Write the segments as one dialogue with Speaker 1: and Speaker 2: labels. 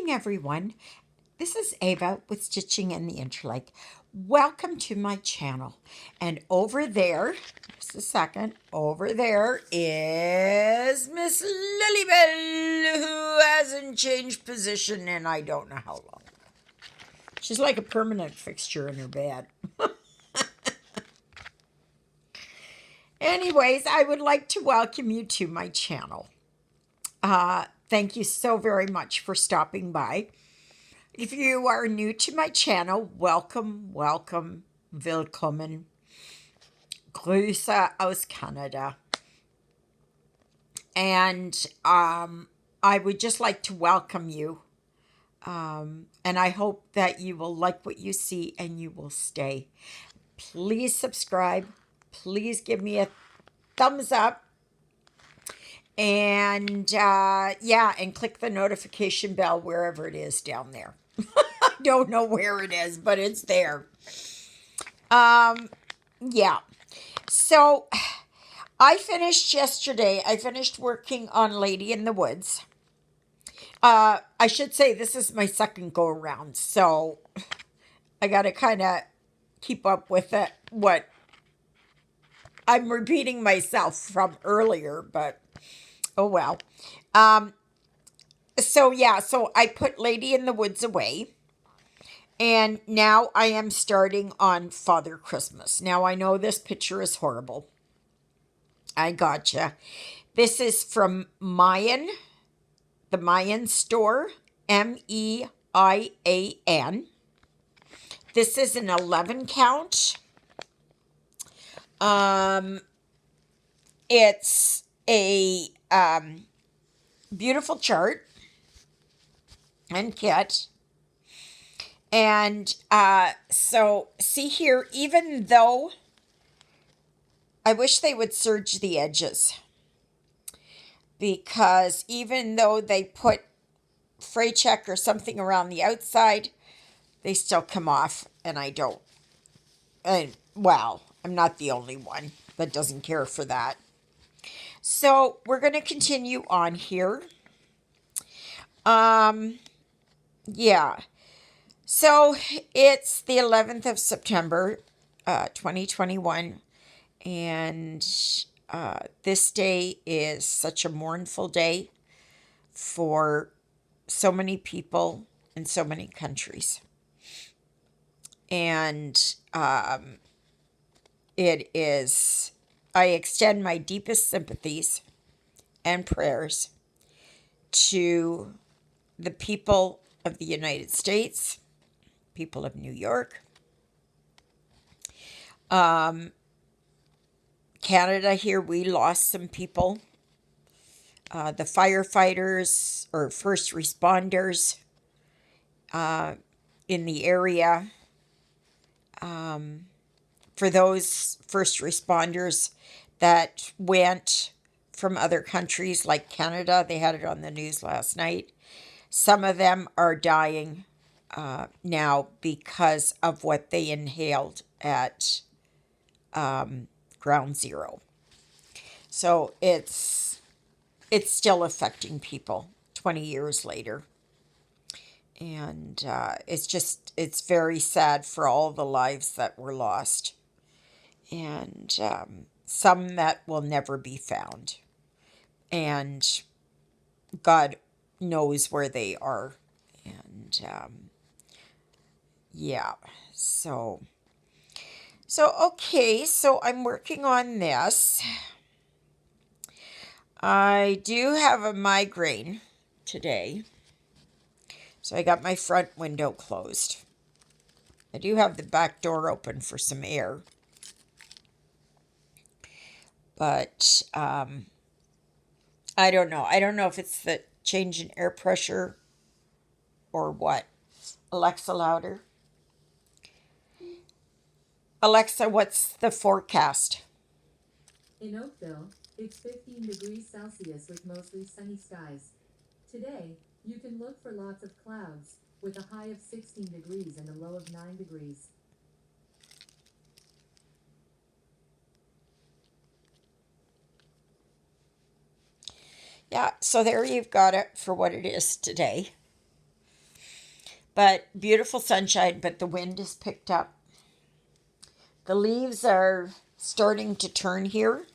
Speaker 1: morning, everyone. This is Eva with Stitching in the Interlake. Welcome to my channel. And over there, just a second, over there is Miss Lilybell, who hasn't changed position in I don't know how long. She's like a permanent fixture in her bed. Anyways, I would like to welcome you to my channel. Thank you so very much for stopping by. If you are new to my channel, welcome, willkommen, Grüße aus Canada. And I would just like to welcome you. And I hope that you will like what you see and you will stay. Please subscribe. Please give me a thumbs up. And and click the notification bell wherever it is down there. I don't know where it is, but it's there. Yeah. So I finished yesterday. I finished working on Lady in the Woods. I should say this is my second go around, so I got to kind of keep up with it. What I'm repeating myself from earlier, but oh well. So I put Lady in the Woods away. And now I am starting on Father Christmas. Now I know this picture is horrible. I gotcha. This is from Meian, the Meian store, Meian. This is an 11 count. It's a beautiful chart and kit. And so see here, even though I wish they would serge the edges, because even though they put fray check or something around the outside, they still come off, and I don't. And well, I'm not the only one that doesn't care for that. So we're going to continue on here. Yeah. So it's the 11th of September, 2021, and this day is such a mournful day for so many people in so many countries. And it is, I extend my deepest sympathies and prayers to the people of the United States, people of New York, Canada. Here we lost some people, the firefighters or first responders in the area. For those first responders that went from other countries like Canada, they had it on the news last night. Some of them are dying now because of what they inhaled at ground zero. So it's still affecting people 20 years later. And it's very sad for all the lives that were lost. And some that will never be found. And God knows where they are. And so okay, so I'm working on this. I do have a migraine today, so I got my front window closed. I do have the back door open for some air, but I don't know. I don't know if it's the change in air pressure or what. Alexa, louder. Alexa, what's the forecast?
Speaker 2: In Oakville, it's 15 degrees Celsius with mostly sunny skies. Today, you can look for lots of clouds, with a high of 16 degrees and a low of 9 degrees.
Speaker 1: Yeah, so there you've got it for what it is today. But beautiful sunshine, but the wind is picked up. The leaves are starting to turn here.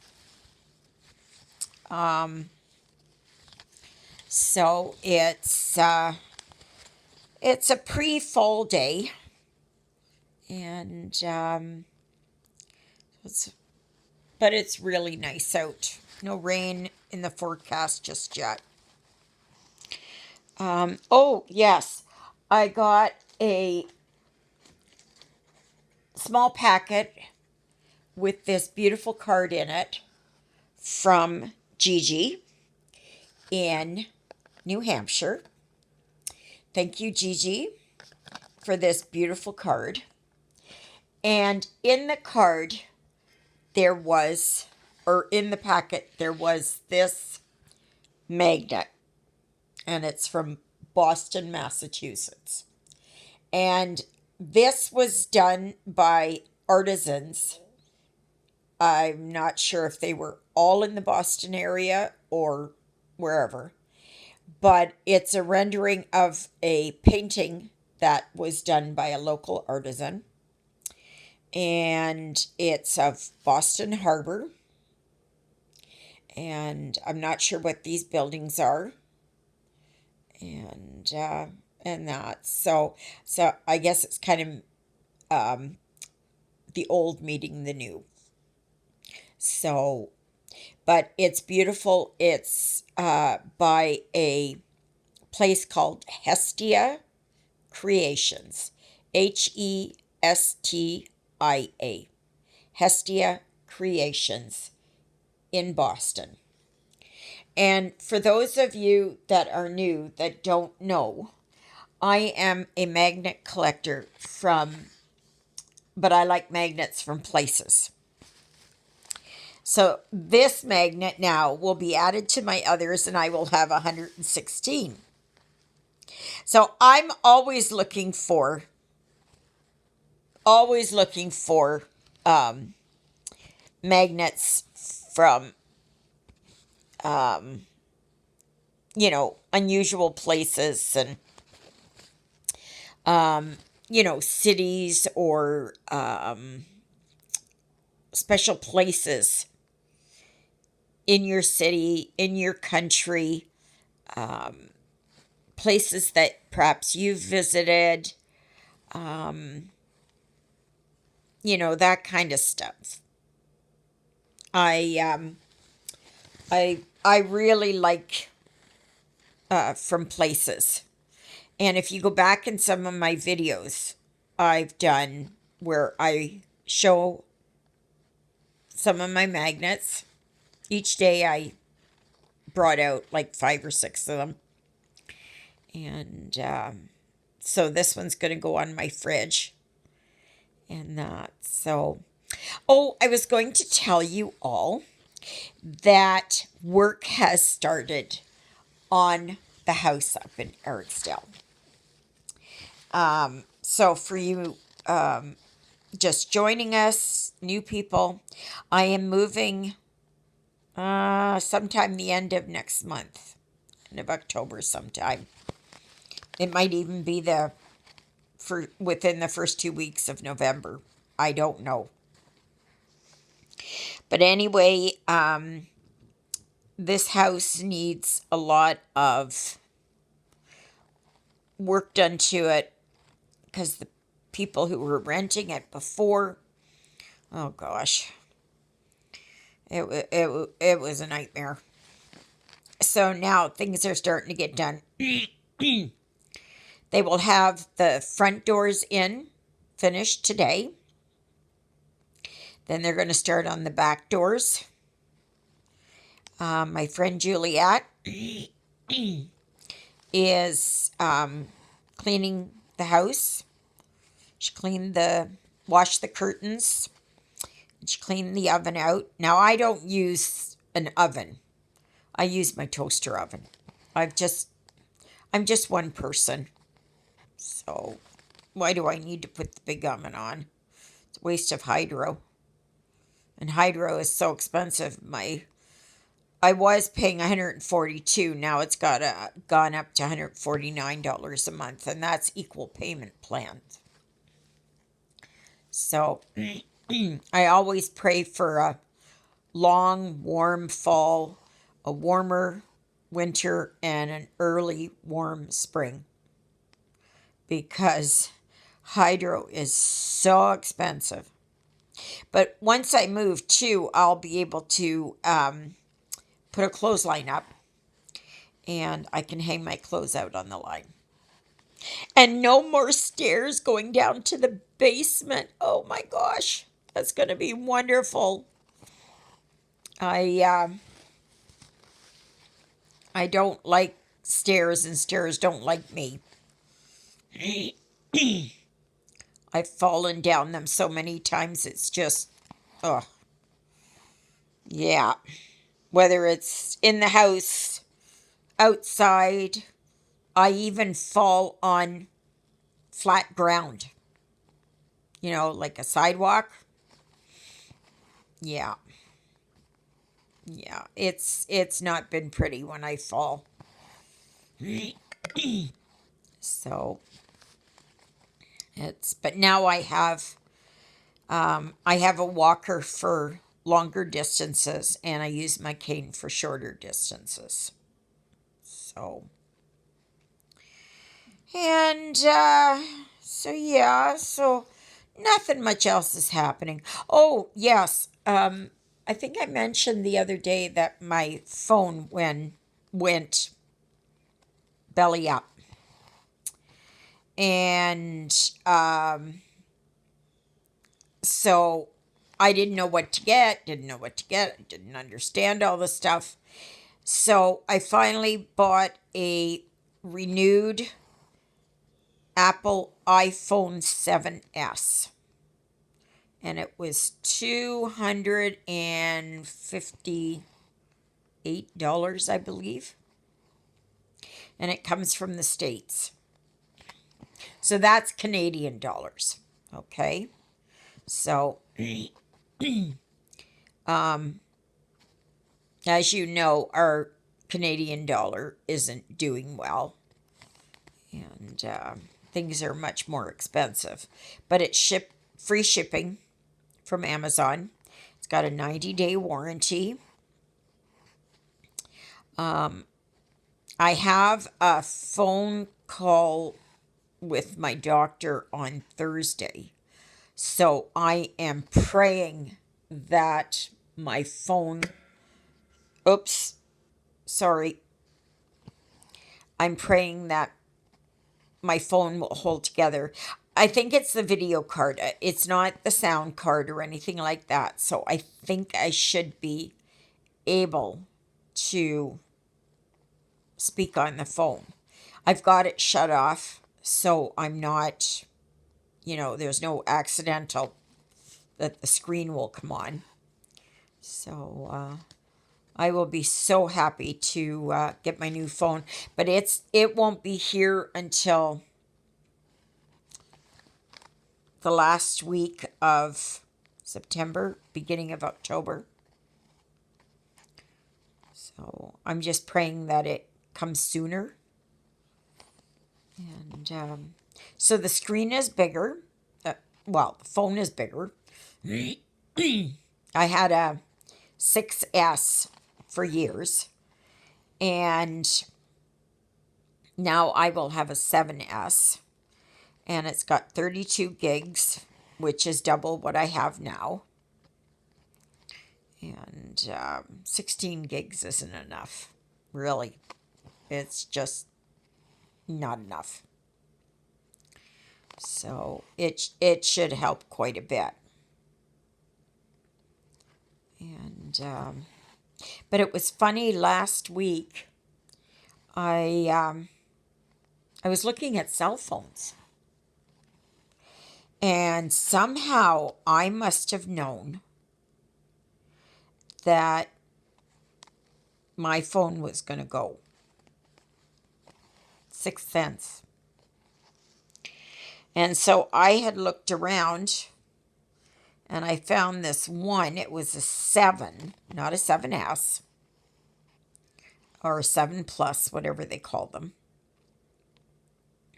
Speaker 1: Um, so it's a pre-fall day, and it's but it's really nice out. No rain in the forecast just yet. Oh yes, I got a small packet with this beautiful card in it from Gigi in New Hampshire. Thank you, Gigi, for this beautiful card. And in the card, there was, or in the packet, there was this magnet, and it's from Boston, Massachusetts. And this was done by artisans. I'm not sure if they were all in the Boston area or wherever, but it's a rendering of a painting that was done by a local artisan. And it's of Boston Harbor. And I'm not sure what these buildings are. And that. So I guess it's kind of the old meeting the new. So, but it's beautiful. It's by a place called Hestia Creations. Hestia. Hestia Creations in Boston. And for those of you that are new that don't know, I am a magnet collector but I like magnets from places. So this magnet now will be added to my others, and I will have 116. So I'm always looking for magnets from unusual places and cities or special places in your city, in your country, places that perhaps you've visited, that kind of stuff. I really like from places. And if you go back in some of my videos I've done where I show some of my magnets, each day I brought out like 5 or 6 of them. And so this one's going to go on my fridge. And that. So, I was going to tell you all that work has started on the house up in Ericsdale. So for you just joining us, new people, I am moving sometime the end of next month, end of October sometime. It might even be within the first 2 weeks of November. I don't know. But anyway, this house needs a lot of work done to it because the people who were renting it before, oh gosh, it was a nightmare. So now things are starting to get done. They will have the front doors finished today. Then they're going to start on the back doors. My friend Juliet is cleaning the house. She washed the curtains. She cleaned the oven out. Now I don't use an oven. I use my toaster oven. I'm just one person. So why do I need to put the big oven on? It's a waste of hydro. And hydro is so expensive. My I was paying 142. Now it's gone up to $149 a month, and that's equal payment plan. So I always pray for a long, warm fall, a warmer winter, and an early, warm spring because hydro is so expensive. But once I move too, I'll be able to put a clothesline up and I can hang my clothes out on the line. And no more stairs going down to the basement. Oh my gosh, that's going to be wonderful. I I don't like stairs, and stairs don't like me. I've fallen down them so many times. It's just, oh, yeah. Whether it's in the house, outside, I even fall on flat ground. Like a sidewalk. Yeah. Yeah. It's not been pretty when I fall. So but now I have a walker for longer distances, and I use my cane for shorter distances. So, and so yeah, so nothing much else is happening. Oh yes, I think I mentioned the other day that my phone went belly up, and so I didn't know what to get, didn't understand all the stuff. So I finally bought a renewed Apple iPhone 7S. And it was $258, I believe. And it comes from the States. So that's Canadian dollars. Okay. So as you know, our Canadian dollar isn't doing well, and things are much more expensive. But it's free shipping from Amazon. It's got a 90-day warranty. I have a phone call with my doctor on Thursday, so I am praying that my phone. Oops, sorry. I'm praying that my phone will hold together. I think it's the video card. It's not the sound card or anything like that. So I think I should be able to speak on the phone. I've got it shut off, so I'm not, there's no accidental that the screen will come on. So I will be so happy to get my new phone, but it won't be here until the last week of September, beginning of October. So I'm just praying that it comes sooner. And so the screen is bigger. The phone is bigger. I had a 6S for years, and now I will have a 7S, and it's got 32 gigs, which is double what I have now, and 16 gigs isn't enough, really. It's just not enough. So it should help quite a bit. And but it was funny last week. I was looking at cell phones, and somehow I must have known that my phone was going to go. Sixth sense. And so I had looked around, and I found this one. It was a 7, not a 7S. or 7 Plus, whatever they call them.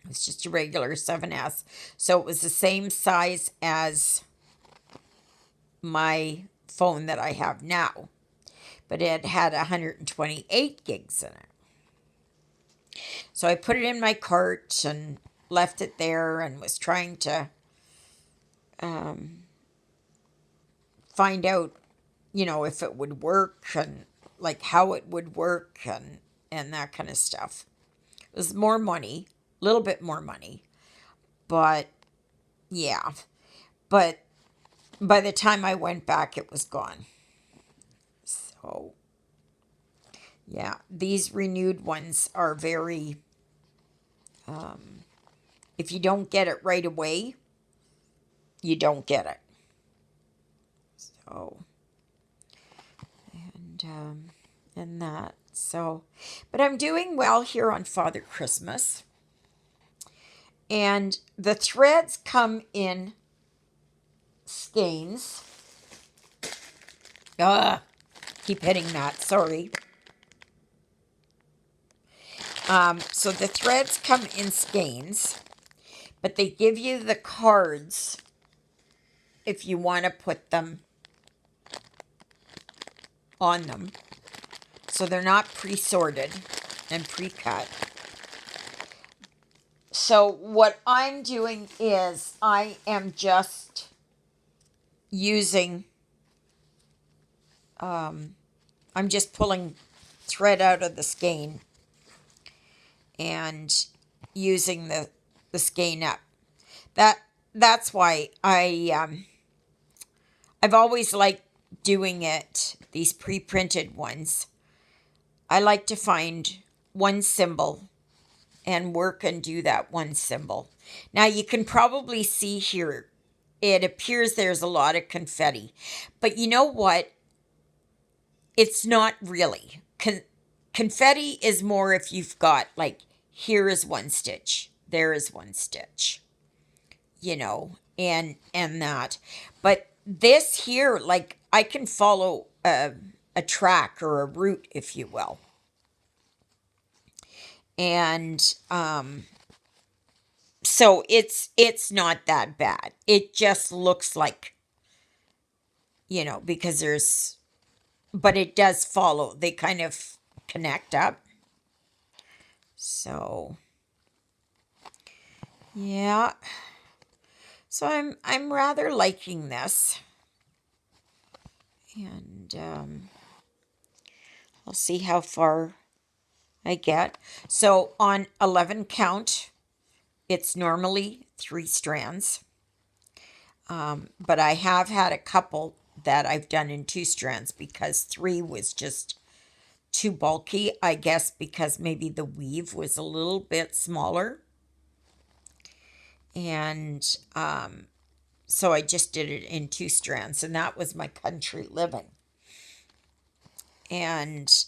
Speaker 1: It's just a regular 7S. So it was the same size as my phone that I have now, but it had 128 gigs in it. So I put it in my cart and left it there and was trying to find out, if it would work and like how it would work and that kind of stuff. It was more money, a little bit more money, but yeah. But by the time I went back, it was gone. So yeah, these renewed ones are very, if you don't get it right away, you don't get it. So, and that. So, but I'm doing well here on Father Christmas. And the threads come in skeins. Keep hitting that, sorry. So the threads come in skeins, but they give you the cards if you want to put them on them. So they're not pre-sorted and pre-cut. So what I'm doing is I am just using, I'm just pulling thread out of the skein and using the skein up. That's why I've always liked doing it, these pre-printed ones. I like to find one symbol and work and do that one symbol. Now you can probably see here, it appears there's a lot of confetti. But you know what? It's not really. Confetti is more if you've got, like, here is one stitch, there is one stitch, and that. But this here, like, I can follow a track or a route, if you will. And so it's not that bad. It just looks like, because but it does follow. They kind of connect up. So yeah. So I'm rather liking this. And I'll see how far I get. So on 11 count, it's normally 3 strands. But I have had a couple that I've done in 2 strands because 3 was just too bulky, I guess, because maybe the weave was a little bit smaller. And so I just did it in 2 strands, and that was my country living. And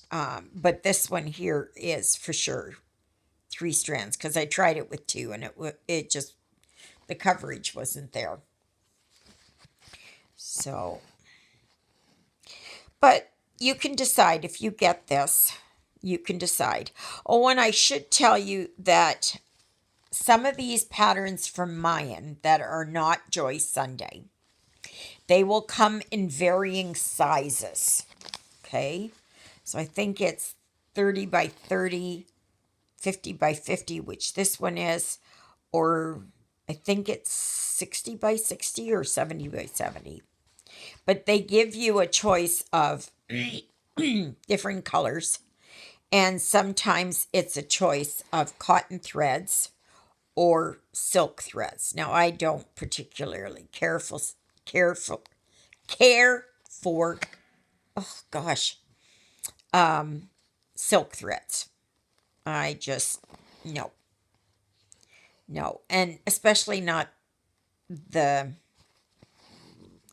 Speaker 1: but this one here is for sure 3 strands because I tried it with 2 and it just, the coverage wasn't there. So, but you can decide if you get this. You can decide. Oh, and I should tell you that some of these patterns from Meian that are not Joy Sunday, they will come in varying sizes. Okay, so I think it's 30 by 30, 50 by 50, which this one is, or I think it's 60 by 60 or 70 by 70. But they give you a choice of different colors, and sometimes it's a choice of cotton threads or silk threads. Now, I don't particularly care for, oh gosh, silk threads. I just, no, and especially not the,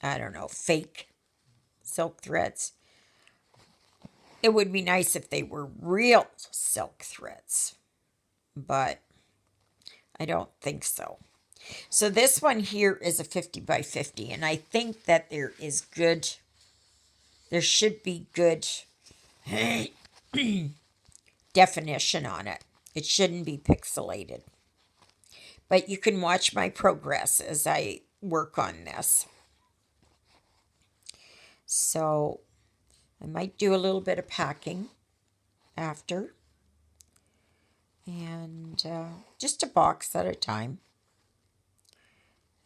Speaker 1: I don't know, fake silk threads. It would be nice if they were real silk threads, but I don't think so. So this one here is a 50 by 50, and I think that there should be good definition on it. It shouldn't be pixelated. But you can watch my progress as I work on this. So I might do a little bit of packing after. And just a box at a time.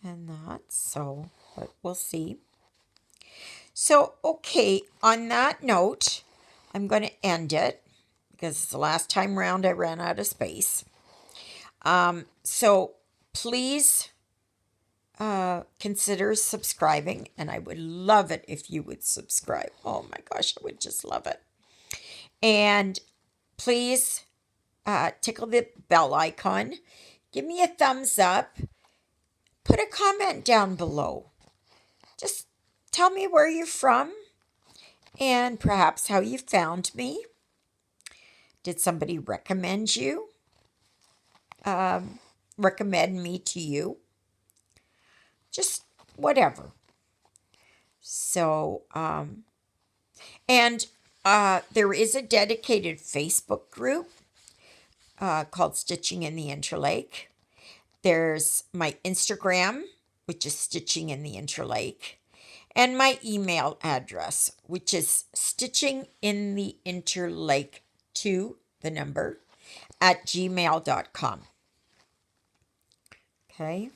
Speaker 1: And that, so, but we'll see. So, okay, on that note, I'm going to end it because it's the last time round I ran out of space. So please consider subscribing, and I would love it if you would subscribe. Oh my gosh, I would just love it. And please tickle the bell icon. Give me a thumbs up. Put a comment down below. Just tell me where you're from and perhaps how you found me. Did somebody recommend you? Recommend me to you? Just whatever. So, and there is a dedicated Facebook group called Stitching in the Interlake. There's my Instagram, which is Stitching in the Interlake, and my email address, which is stitchingintheinterlake2, the number, at gmail.com. Okay,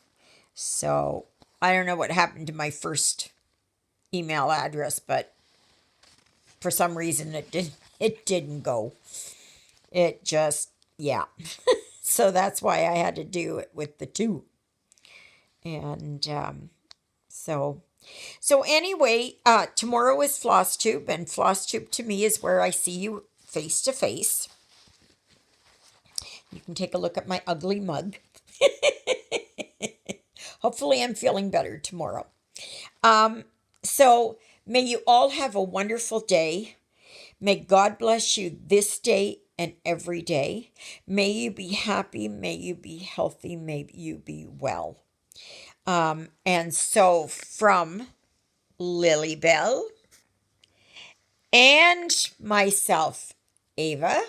Speaker 1: so I don't know what happened to my first email address, but for some reason it didn't go. It just, yeah. So that's why I had to do it with the two. And so anyway, tomorrow is FlossTube, and FlossTube to me is where I see you face to face. You can take a look at my ugly mug. Hopefully I'm feeling better tomorrow. So may you all have a wonderful day. May God bless you this day and every day. May you be happy. May you be healthy. May you be well. And so from Lilybell and myself, Eva,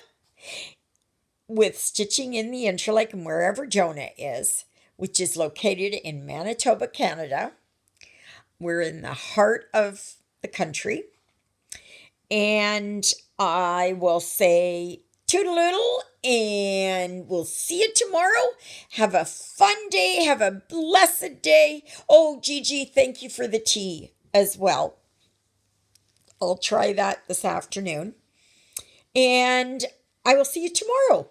Speaker 1: with Stitching in the Interlake and wherever Jonah is, which is located in Manitoba, Canada. We're in the heart of the country. And I will say toodaloo, and we'll see you tomorrow. Have a fun day. Have a blessed day. Oh, Gigi, thank you for the tea as well. I'll try that this afternoon. And I will see you tomorrow.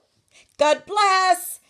Speaker 1: God bless.